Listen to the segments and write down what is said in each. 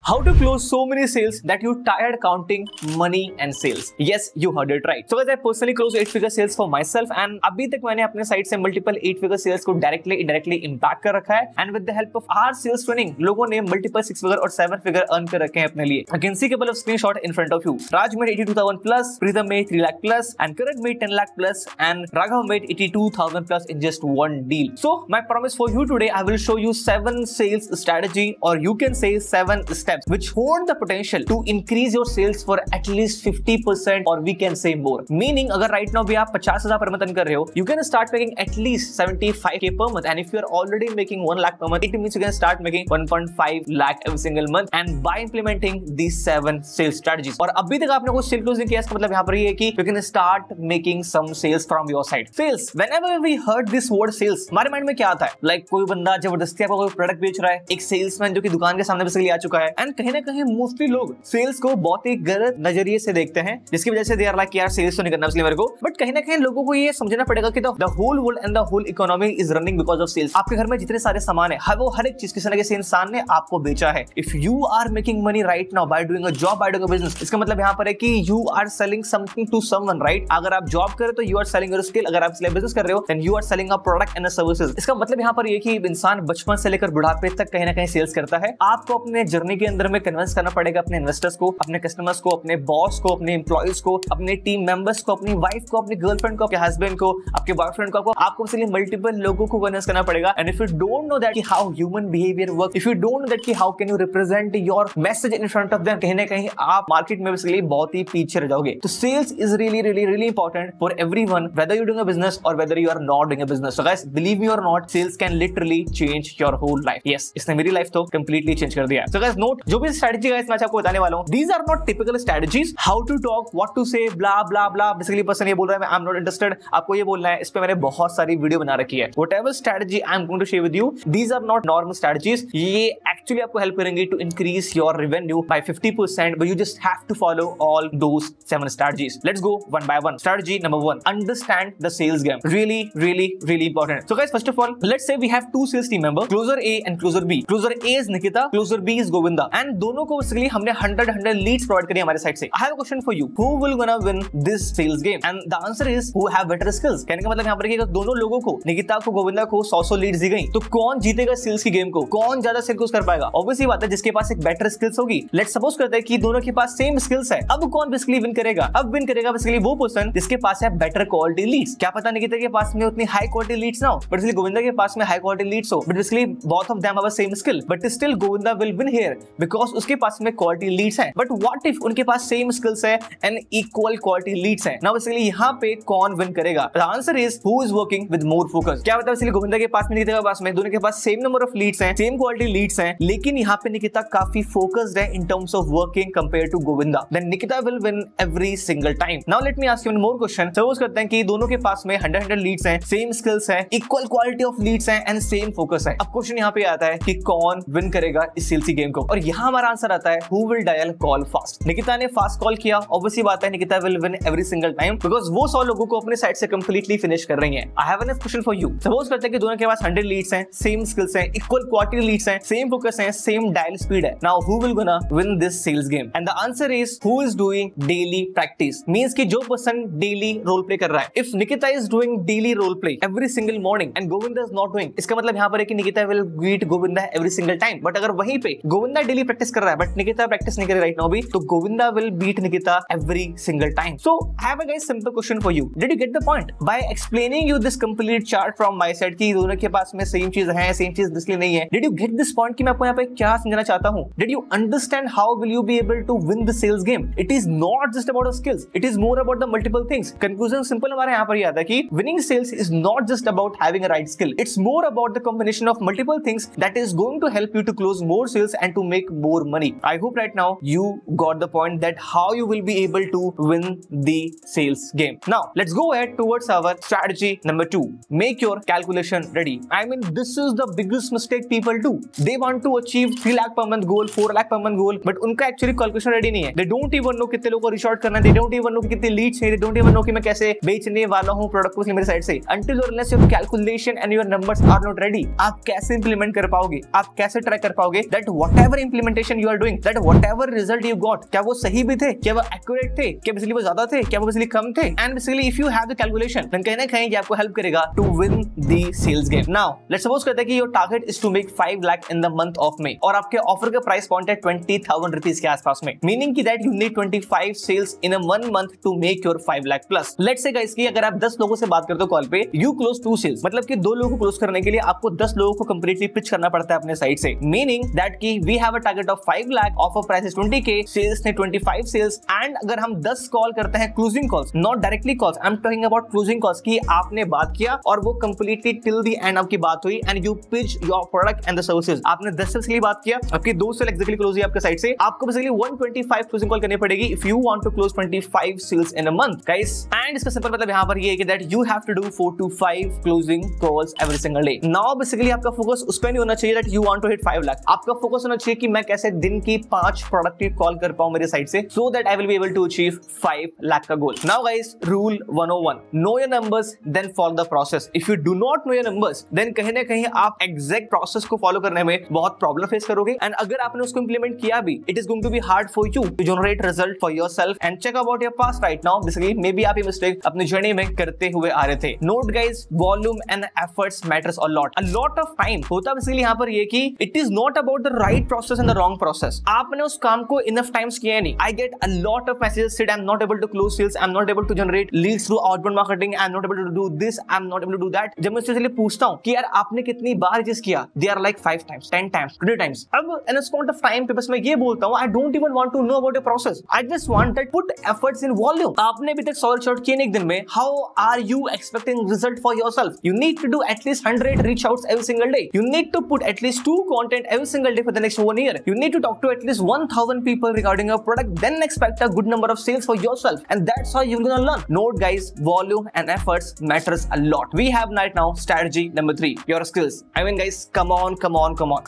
How to close so many sales that you tired counting money and sales? Yes, you heard it right. So guys, I personally close 8-figure sales for myself and अभी तक मैंने अपने side से multiple 8-figure sales को directly indirectly impact कर रखा है and with the help of our sales training लोगों ने multiple 6-figure और 7-figure earn कर रखे हैं अपने लिए. I can see couple of screenshot in front of you. Raj made 82,000 plus, Pritham made 3 lakh plus, and Karan made 10 lakh plus, and Raghav made 82,000 plus in just one deal. So my promise for you today, I will show you 7 sales strategy, or you can say 7 steps which hold the potential to increase your sales for at least 50%, or we can say more. Meaning अगर right now भी आप 50,000 per month earn कर रहे हो, you can start making at least 75k per month, and if you are already making 1 lakh per month, it means you can start making 1.5 lakh every single month, and by implementing these 7 sales strategies. और अभी तक आपने कोई cell close नहीं किया, इसका मतलब यहाँ पर ये है कि you can start making some sales from your side. Sales, whenever we heard this word sales, हमारे माइंड में क्या आता है? Like कोई बंदा जबरदस्ती आपको कोई प्रोडक्ट बेच रहा है, एक सेल्समैन जो कि दुकान के सामने बेसिकली आ चुका है, एंड कहीं ना कहीं मोस्टली लोग सेल्स को बहुत ही गलत नजरिए से देखते हैं, जिसकी वजह से दे आर लाइक यार सेल्स तो नहीं करना इसलिए मेरे को. बट कहीं ना कहीं लोगों को ये समझना पड़ेगा कि the whole world and the whole economy is running because of sales. आपके घर में जितने सारे सामान है, वो हर एक चीज किसी ना किसी इंसान ने आपको बेचा है. If you are making money right now by doing a job, by doing a business, इसका मतलब यहाँ पर है कि you are selling something to someone, right? अगर आप जॉब कर रहे हो तो you are selling your skill, अगर आप बिजनेस कर रहे हो then you are selling a product and a services. इसका मतलब यहाँ पर ये कि इंसान बचपन से लेकर बुढ़ापे तक कहीं ना कहीं सेल्स करता है. आपको अपने जर्नी के अंदर में कन्विंस करना पड़ेगा अपने इन्वेस्टर्स को, अपने कस्टमर्स को, अपने बॉस को, अपने एम्प्लॉइज को, अपने टीम मेंबर्स को, अपनी वाइफ को, अपनी गर्लफ्रेंड को, आपके हस्बैंड को, आपके बॉयफ्रेंड को. आपको इसलिए मल्टीपल लोगों को कन्विंस करना पड़ेगा. And if you don't know that कि how human behaviour work, if you don't know that कि how can you represent your message in front of them, कहीं ना कहीं आप मार्केट में बेसिकली बहुत ही पीछे रह जाओगे. तो sales is really really really important for everyone, whether you doing a business और whether you are not doing a business. So guys, believe me और not, sales can literally change your whole life. Yes, इसने मेरी life तो completely change कर दिया है. So guys, note, जो भी स्ट्रेटजी गाइस मैं आपको बताने वाला हूं, these are not typical strategies, how to talk, what to say, blah blah blah. Basically person ये बोल रहा है मैं I'm not interested, आपको ये बोलना है. इस पे मैंने बहुत सारी वीडियो बना रखी है. Whatever strategy I'm going to share with you, these are not normal strategies. ये एक्चुअली आपको हेल्प करेंगे to increase your revenue by 50%, but you just have to follow all those 7 strategies. Let's go one by one. Strategy number 1, understand the sales game. Really really really important. So guys, first of all, let's say we have 2 sales team member, closer A and closer B. Closer A is Nikita, closer B is Govinda, and दोनों को basically हमने 100 Leeds provide करी हमारे side से. I have a question for you. Who will gonna win this sales game? And the answer is who have better skills. कहने का मतलब यहाँ पर कि दोनों लोगों को, निकिता को, गोविंदा को 100 लीड्स दी गई, तो कौन जीतेगा सेल्स की गेम को? कौन ज्यादा सेल क्लोज कर पाएगा? ऑब्वियसली बात है, जिसके पास एक बेटर स्किल्स होगी. लेट्स सपोज करते हैं कि दोनों के पास सेम स्किल्स है. अब कौन बेसिकली विन करेगा? अब विन करेगा बेसिकली वो पर्सन जिसके पास है बेटर क्वालिटी लीड्स. क्या पता निकिता के पास में उतनी हाई क्वालिटी लीड्स ना हो, बट बेसिकली गोविंदा के पास में हाई क्वालिटी लीड्स हो, but basically both of them have same skill, but still Govinda will win here because उसके पास में क्वालिटी लीड्स है. बट व्हाट इफ उनके पास सेम स्किल्स है एंड इक्वल क्वालिटी लीड्स है? नाउ बेसिकली यहाँ पे कौन विन करेगा? The answer is who is working with more focus. क्या पता बेसिकली गोविंदा के पास में, निकिता के पास में, दोनों के पास सेम नंबर ऑफ लीड्स हैं, सेम क्वालिटी लीड्स हैं, लेकिन यहाँ पे निकिता काफी फोकस्ड है in terms of working compare to Govinda. Then Nikita will win every single time. Now let me ask you one more question. Suppose करते हैं कि दोनों के पास में 100 लीड्स हैं, सेम स्किल्स हैं, इक्वल क्वालिटी ऑफ लीड्स हैं एंड सेम फोकस है. अब क्वेश्चन यहाँ पे आता है कि कौन विन करेगा इस सेल्स गेम को, और यहाँ हमारा आंसर आता है who will dial call fast. Nikita ने फास्ट कॉल किया, ऑब्वियसली बात है Nikita will win every single time because वो 100 लोगों को अपने साइड से कंप्लीटली फिनिश कर रही है. I have a question for you. Suppose करते हैं कि दोनों के पास 100 लीड्स हैं, सेम स्किल्स हैं, इक्वल क्वालिटी लीड्स हैं, सेम फोकस है, सेम डायल स्पीड है. Now who will gonna win this sales game? And the answer is who is doing daily practice. Means कि जो पर्सन डेली रोल प्ले कर रहा है. If Nikita is doing daily role play every single morning and Govinda is not doing, इसका मतलब यहाँ पर है कि Nikita will beat Govinda every single time. But अगर वहीं पे गोविंदा डेली प्रैक्टिस कर रहा है बट निकिता प्रैक्टिस नहीं कर रही राइट नाउ भी, तो Govinda will beat Nikita every single time. So I have a guys simple question for you. Did you get the point? By explaining you this complete chart from my side कि दोनों के पास में same चीज है, same चीज इसलिए नहीं है. Did you get this point कि मैं आपको यहाँ पे क्या समझाना चाहता हूँ? Did you understand how will you be able to win the sales game? It is not just about the skills. It is more about the multiple things. Conclusion simple हमारे यहाँ पर ये आता है कि winning sales is not just about having a right skill. It's more about the combination of multiple things that is going to help you to close more sales and to make more money. I hope right now you got the point that how you will be able to win the sales game. Now let's go ahead towards our strategy number 2. Make your calculation ready. I mean, this is the biggest mistake people do. They want to achieve 3 lakh per month goal, 4 lakh per month goal, but उनका actually calculation ready नहीं है. They don't even know कितने लोगों को reach out करना है. They don't even know कि कितने leads हैं. They don't even know कि मैं कैसे बेचने वाला हूँ प्रोडक्ट को मेरे साइड से. Until or unless your calculation and your numbers are not ready, आप कैसे implement कर पाओगे? आप कैसे ट्रैक कर पाओगे that whatever implementation you are doing, that whatever result you got, क्या वो सही भी थे, क्या वो accurate थे, क्या बेसिकली वो ज्यादा थे, क्या वो बेसिकली कम थे, and basically if you have the calculation, then कहीं ना कहीं ये आपको हेल्प करेगा to win the sales game. Now let's suppose करते हैं कि your target is to make 5 lakh in the month of May और आपके ऑफर का प्राइस पॉइंट है 20,000 रुपीज के आसपास में, मीनिंग की that you need 25 sales in a 1 month to make your 5 lakh plus. Let's say guys कि अगर आप 10 लोगों से बात करते हो कॉल पे, you close 2 sales, मतलब कि 2 लोगों को क्लोज करने के लिए आपको 10 लोगों को कंप्लीटली पिच करना पड़ता है अपने साइड से, मीनिंग दैट कि we have a target of 5 lakh, offer price is 20k, sales ने 25 सेल्स, एंड अगर हम 10 कॉल करते हैं closing calls, not directly calls, I am talking about closing calls कि आपने बात किया और वो कंप्लीटली टिल द एंड आपकी बात हुई and you pitch your product and the services, आपने 10 सेल्स के लिए बात किया, आपकी 2 सेल एग्जैक्टली क्लोज हुई आपके साइड से, आपको बेसिकली 125 क्लोजिंग कॉल करनी पड़ेगी if you want to close 25 sales in a month guys, and इसका सिंपल मतलब यहां पर ये है कि that you have to do 4 to 5 closing calls every single day. Now basically आपका फोकस उस पे नहीं होना चाहिए that you want to hit 5 lakh, आपका फोकस होना चाहिए कि मैं कैसे दिन की 5 प्रोडक्टिव कॉल कर पाऊं मेरे साइड से, so that I will be able to achieve 5 lakh का goal. Now guys rule 101, know your numbers then follow the process. If you do not know your numbers then कहीं ना कहीं आप एग्जैक्ट प्रोसेस को फॉलो करने में बहुत प्रॉब्लम फेस करोगे, एंड अगर आपने उसको इंप्लीमेंट किया भी, it is going to be hard for you to generate result for yourself and check about your past right now. Basically maybe आप ये मिस्टेक अपनी जर्नी में करते हुए आ रहे थे. Note guys, volume and efforts matters a lot of time होता बेसिकली यहाँ पर ये कि it is not about the right process and the wrong process. आपने उस काम को इनफ टाइम्स किया नहीं. I get a lot of messages said I am not able to close sales, I am not able to generate leads through outbound marketing, I am not able to do this, I am not able to do that. जब मैं उससे पूछता हूं कि यार आपने कितनी बार जिस किया, they are like 5 times, 10 times, 20 times. अब in a point of time पे बस मैं ये बोलता हूं, I don't even want to know about your process, I just want that put efforts in volume. आपने अभी तक 100 शॉट किए एक दिन में, how are you expecting result for yourself? You need to do at least 100 reach outs every single day. You need to put at least 2 content every single day for the next 1 year. You need to talk to at least 1,000 people regarding your product, then expect a good number of sales for yourself, and that's how you're gonna learn. Note guys, volume and efforts matters a lot. We have right now strategy number 3, your skills. I mean guys, come on.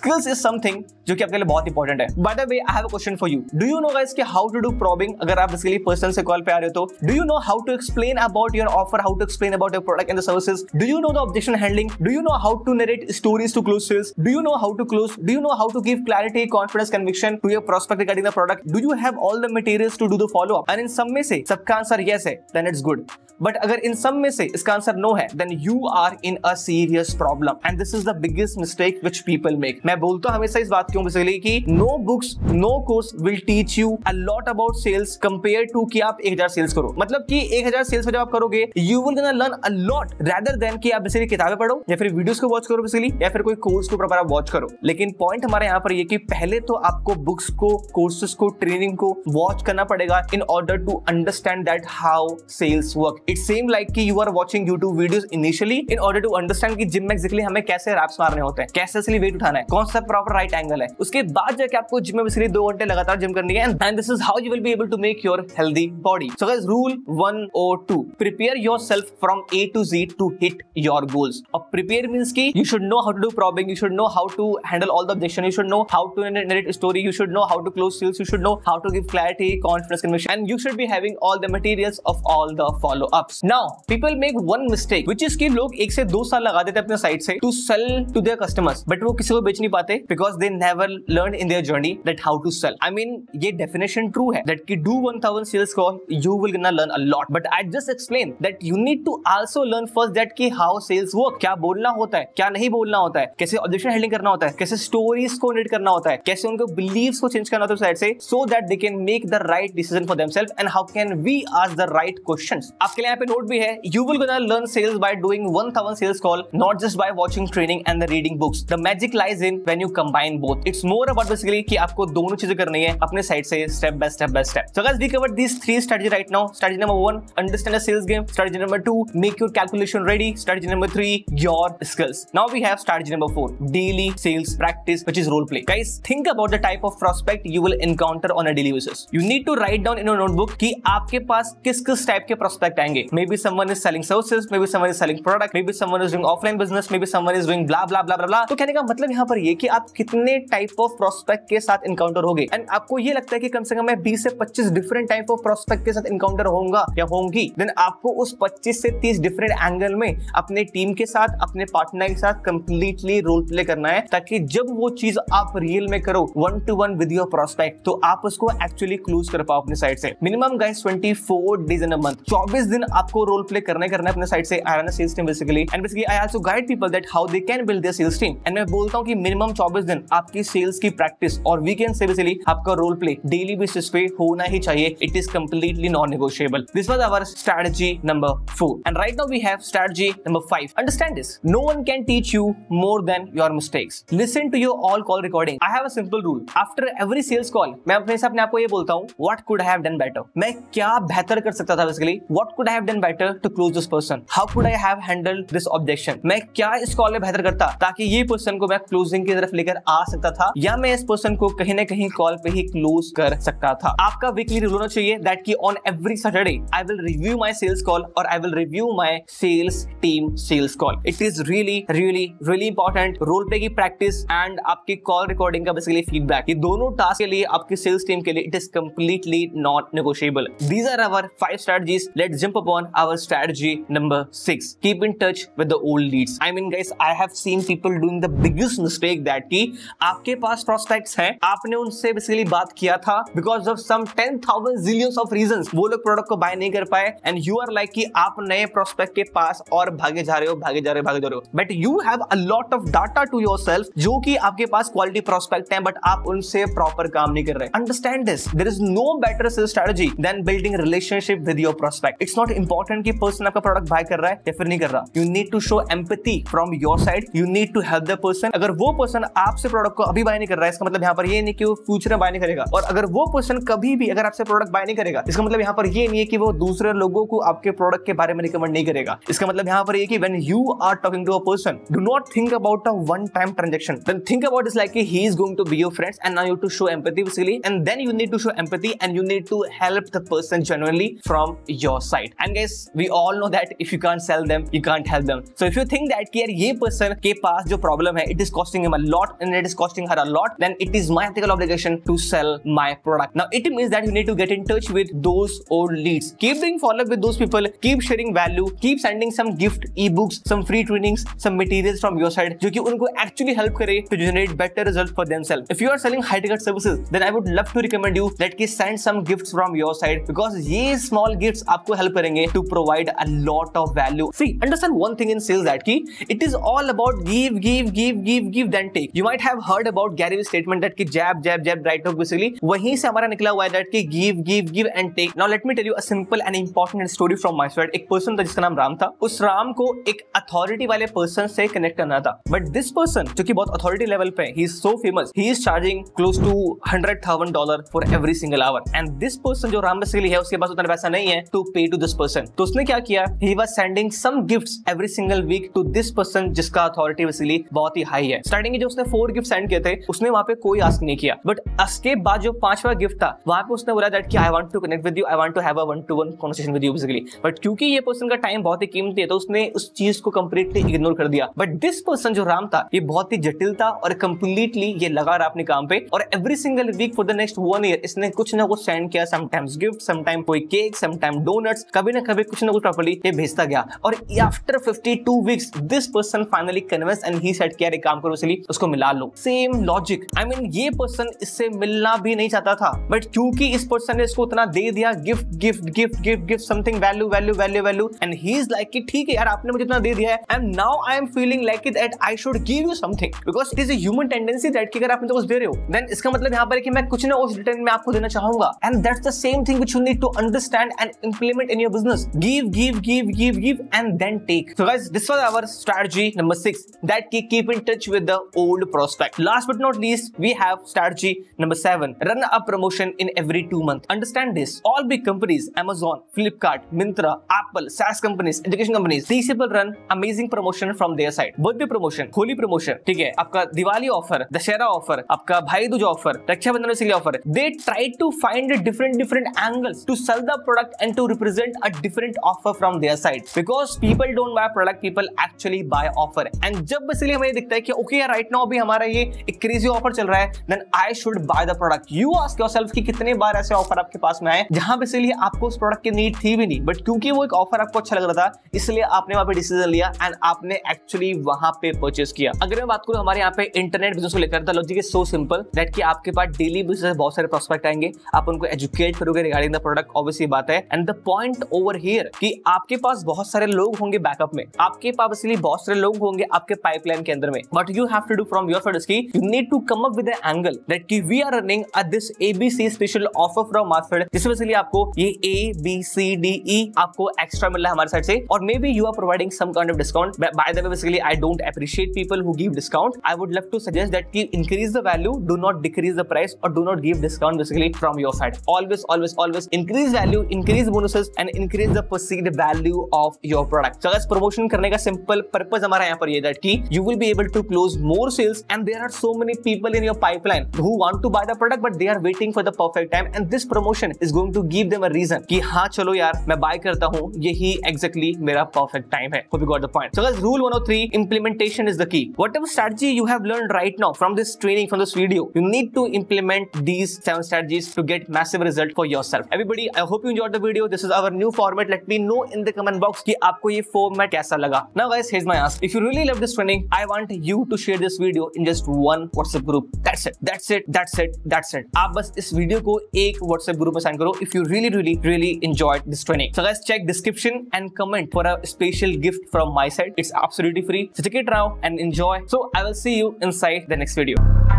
Skills is something जो कि आपके लिए बहुत important है. By the way, I have a question for you. Do you know guys कि how to do probing? अगर आप basically person से कॉल पे आ रहे हो तो do you know how to explain about your offer, how to explain about your product and the services? Do you know the objection handling? Do you know how to narrate stories to close sales? Do you know how to close? Do you know how to give clarity, confidence, conviction to your prospect regarding the product? Do you have all the materials to do the follow up? And in some में से सबका answer yes है, then it's good. But अगर इन सब में से इसका answer no है, then you are in a serious problem. And this is the biggest mistake which people make. मैं बोलता हूँ हमेशा इस बात क्यों बेसिकली कि no books, no course will teach you a lot about sales compared to कि आप 1000 सेल्स करो. मतलब कि 1000 सेल्स जब आप करोगे, you will gonna learn a lot rather than कि आप बेसिकली किताबें पढ़ो या फिर वीडियोस को वॉच करो बेसिकली, या फिर कोई कोर्स को प्रॉपर आप वॉच करो. लेकिन पॉइंट हमारे यहाँ पर ये कि पहले तो आपको बुक्स को, कोर्सेज को, ट्रेनिंग को वॉच करना पड़ेगा in order to understand that how sales work. It seems like कि you are watching YouTube videos initially in order to understand कि जिम में एक्जेक्टली हमें कैसे रैप्स मारने होते हैं, कैसे असली वेट उठाना है, कौन सा प्रॉपर राइट एंगल है. उसके बाद जाके आपको जिम में बेसिकली 2 घंटे लगातार जिम करनी है, and this is how you will be able to make your healthy body. So guys, rule 102, prepare yourself from A to Z to hit your goals. अब प्रिपेयर मींस कि you should know how to do probing, you should know how to handle all the objection, you should know how to narrate a story, you should know how to close sales, you should know how to give clarity, confidence, conviction, and you should be having all the materials of all the follow-ups. Now people make one mistake which is कि लोग 1 से 2 साल लगा देते हैं अपने side से to sell to their customers, but वो किसी को बेच नहीं पाते because they never learned in their journey that how to sell. I mean ये definition true है that कि do 1000 sales call you will gonna learn a lot, but I just explained that you need to also learn first that कि how sales work, क्या बोलना होता है, क्या नहीं बोलना होता है, कैसे objection handling करना होता है, कैसे stories को narrate करना होता है, कैसे उनको beliefs को change करना होता है साइड से, so that they can make the right decision for themselves, and how can we ask the right questions. आपके लिए यहाँ पे नोट भी है, you will gonna learn sales by doing 1000 sales call, not just by watching training and the reading books. The magic lies in when you combine both. It's more about basically कि आपको दोनों चीजें करनी है अपने side से, step by step. So guys, we covered these 3 strategies right now. Strategy number 1, understand the sales game. Strategy number 2, make your calculation ready. Strategy number 3, your skills. Now we have strategy number 4, daily sales practice, which is role play. Guys, think about the type of prospect you will encounter on a daily basis. You need to write down in your notebook कि आपके पास किस type के prospect आएंगे. Maybe someone is selling services, maybe someone is selling product, maybe someone is doing offline business, maybe someone is doing blah blah blah blah blah. तो कहने का मतलब यहाँ पर ये कि आप कितने टाइप ऑफ प्रोस्पेक्ट के साथ इनकाउंटर होगे, एंड आपको ये लगता है कि कम से कम मैं 20 से 25 डिफरेंट टाइप ऑफ प्रोस्पेक्ट के साथ इनकाउंटर होऊंगा या होंगी, देन आपको उस 25 से 30 डिफरेंट एंगल में अपने टीम के साथ, अपने पार्टनर के साथ कंप्लीटली रोल प्ले करना है, ताकि जब वो चीज आप रियल में में करो 1-to-1 विद योर प्रोस्पेक्ट, तो आप उसको एक्चुअली क्लोज कर पाओ अपने साइड से। Minimum guys 24 days in a month, 24 दिन आपको रोल प्ले करना है अपने साइड से। I run a sales team basically, and basically I also guide people that how they can build their sales team. And मैं बोलता हूं कि मिनिमम 24 दिन आपकी सेल्स की प्रैक्टिस और वीकेंड से बेसिकली आपका रोल प्ले डेली बेसिस पे होना ही चाहिए। It is completely non negotiable. This was our strategy number 4, and right now we have strategy number 5. Understand this, no one can teach you more than your mistakes. Listen to your all call recording. I have a simple rule. After every sales call मैं अपने से अपने आप को ये बोलता हूं, what could I have done better. मैं क्या बेहतर कर सकता था basically. What could I have done better to close this person. How could I have handled this objection. मैं क्या इस कॉल में बेहतर करता ताकि ये पर्सन को मैं क्लोजिंग की तरफ लेकर आ सकता था, या मैं इस पर्सन को कहीं ना कहीं कॉल पे ही क्लोज कर सकता था. आपका वीकली रूल होना चाहिए दैट कि on every Saturday I will review my sales call और I will review my sales team sales call. It is really really really important. Role play की प्रैक्टिस एंड आपकी कॉल रिकॉर्डिंग का basically feedback, ये दोनों task के लिए आपकी sales team के लिए it is completely not negotiable. These are our 5 strategies. Let's jump upon our strategy number 6. Keep in touch with the old leads. I mean guys, I have seen people doing the biggest mistake that कि आपके पास prospects हैं, आपने उनसे basically बात किया था, because of some 10,000 zillions of reasons वो लोग प्रोडक्ट को बाय नहीं कर पाए, and you are like कि आप नए prospect के पास और भागे जा रहे हो. But you have a lot of data to yourself जो कि आपके पास quality prospect हैं, but आप उनसे proper काम नहीं कर रहे. Understand this. There is no better sales strategy than building relationship with your prospect. It's not important कि person आपका प्रोडक्ट बाय कर रहा है या फिर नहीं कर रहा. You need to show empathy from your side. You need to help the person. अगर वो पर्सन आपसे प्रोडक्ट को अभी बाय नहीं कर रहा है, इसका मतलब यहाँ पर ये नहीं कि वो फ्यूचर में बाय नहीं करेगा. और अगर वो पर्सन कभी भी अगर आपसे प्रोडक्ट बाय नहीं करेगा, इसका मतलब यहाँ पर ये नहीं है कि वो दूसरे लोगों को आपके प्रोडक्ट के बारे में रिकमेंड नहीं करेगा. इसका मतलब यहाँ पर ये कि when you are talking to a person, do not think about a one-time transaction. Then think about it like he is going to be your friends, and now you have to show empathy basically, and then you need to show empathy and you need to help the person genuinely from your side. And guys, we all know that if you can't sell them, you can't help them. So if you think that कि यार ये person के पास जो problem है, it is costing him a lot and it is costing her a lot, then it is my ethical obligation to sell my product. Now it means that you need to get in touch with those old leads. Keep doing follow up with those people. Keep sharing value. Keep sending some gift, ebooks, some free trainings, some materials from your side जो कि उनको actually help करे to generate better results for themselves. If you are selling high ticket services, then I would love to recommend you that कि send some gifts from your side, because ये small gifts आपको help करेंगे to provide a lot of value. See, understand one thing in sales that it is all about give then take. You might have heard about Gary Vee's statement that jab right hook basically. वहीं से हमारा निकला हुआ है that give and take. Now let me tell you a simple and important story from my side. एक person था जिसका नाम राम था. उस राम को एक अथॉरिटी वाले पर्सन से कनेक्ट करना था. But this person जो कि बहुत अथॉरिटी लेवल पे, he is so famous. He is charging close to $100,000 for every single hour. And this person जो राम बेसिकली है, उसके पास उतना पैसा नहीं है to pay to this person. तो उसने क्या किया? He was sending some gifts every single week to this person जिसका अथॉरिटी बेसिकली बहुत ही हाई है. स्टार्टिंग में जो उसने 4 गिफ्ट सेंड किए थे, उसने वहां पे कोई आस्क नहीं किया. बट उसके बाद जो 5वां गिफ्ट था, वहां पे उसने बोला दैट कि I want to connect with you, I want to have a 1-to-1 conversation with you basically. But क्योंकि ये पर्सन का टाइम बहुत ही कीमती है, तो उसने उस चीज को कंप्लीटली इग्नोर कर दिया. बट दिस पर्सन जो राम था, ये बहुत ही जटिल था और कंप्लीटली ये लगा रहा अपने काम पे. और every single week for the next 1 year इसने कुछ ना कुछ सेंड किया. समटाइम्स गिफ्ट, समटाइम कोई केक, समटाइम डोनट्स, कभी ना कभी कुछ ना कुछ प्रॉपर्ली ये भेजता गया. और after 52 weeks this person finally convince and he said कि यार एक काम करो, इसलिए उसको मिला लो. Same logic. आई मीन ये पर्सन इससे मिलना भी नहीं चाहता था, बट क्योंकि इस पर्सन ने इसको उतना दे दिया, gift something value and he is like कि ठीक है यार, आपने मुझे इतना दे दिया है and now I am feeling like it that I should give you something, because it is a human tendency that कि अगर आप मुझे कुछ दे रहे हो, देन इसका मतलब यहां पर कि मैं कुछ ना उस रिटर्न में आपको देना चाहूंगा. And that's the same thing which you need to understand and implement in your business. Give and then take. So guys, this was our strategy number 6, that keep in touch with the old prospect. Last but not least, we have strategy number 7, run a promotion in every 2 months. Understand this, all big companies, Amazon, Flipkart, Myntra, Apple, SaaS companies, education companies, these people run amazing promotion from their side. Birthday promotion, Holi promotion, ठीक है, आपका Diwali offer, Dussehra offer, आपका भाई Dooj offer, Rakshabandhan के लिए offer. They try to find different angles to sell the product and to represent a different offer from their side, because people don't buy product, people actually buy offer. And जब basically हमें दिखता है कि okay right now अभी हमारा ये एक crazy offer चल रहा है, then I should buy the product. You ask yourself कि कितने बार ऐसे ऑफर आपके पास में आए जहां बेसिकली आपको उस प्रोडक्ट की नीड थी भी नहीं, बट क्योंकि वो एक ऑफर आपको अच्छा लग रहा था, इसलिए आपने वहां पे डिसीजन लिया एंड आपने एक्चुअली वहां पे परचेस किया. अगर मैं बात करूं हमारे यहाँ पे इंटरनेट बिजनेस को लेकर, the logic is so simple that कि आपके पास डेली बेसिस पे बहुत सारे प्रोस्पेक्ट आएंगे, आप उनको एजुकेट करोगे रिगार्डिंग द प्रोडक्ट, ऑब्वियसली बात है। And the point over here कि आपके पास बहुत सारे लोग होंगे बैकअप में, आपके पास इसलिए बहुत सारे लोग होंगे आपके पाइपलाइन के अंदर में, but you have to do from your side की you need to come up with an angle that कि we are running this ABC special offer from our side, जिसमें बेसिकली आपको ये ABCDE आपको एक्स्ट्रा मिल रहा है हमारे साइड से, और maybe you are providing some kind of discount. By the way basically I don't appreciate people who give discount, I would love to suggest that कि increase the value, do not decrease the price, or do not give discount basically from your side. Always increase value, increase bonuses and increase the perceived value of your product. So guys, promotion करने का simple purpose हमारा यहाँ पर ये that कि you will be able to close more sales, and there are so many people in your pipeline who want to buy the product but they are waiting for the perfect time, and this promotion is going to give them a reason कि हाँ चलो यार मैं buy करता हूँ, यही exactly मेरा perfect time है. Hope you got the point. So guys, rule 103, implementation is the key. Whatever strategy you have learned right now from this training, from this video, you need to implement these 7 strategies to get massive result for yourself. Everybody, I hope you enjoyed the video. This is our new format. Let me know in the comment box कि आपको ये format कैसा लगा. Now guys, here's my ask. If you really love this training, I want you to share this video in just one WhatsApp group. That's it. आप बस इस video को एक WhatsApp group में sign करो if you really enjoyed this training. So guys, check description and comment for a special gift from my side. It's absolutely free. So check it out and enjoy. So I will see you inside the next video.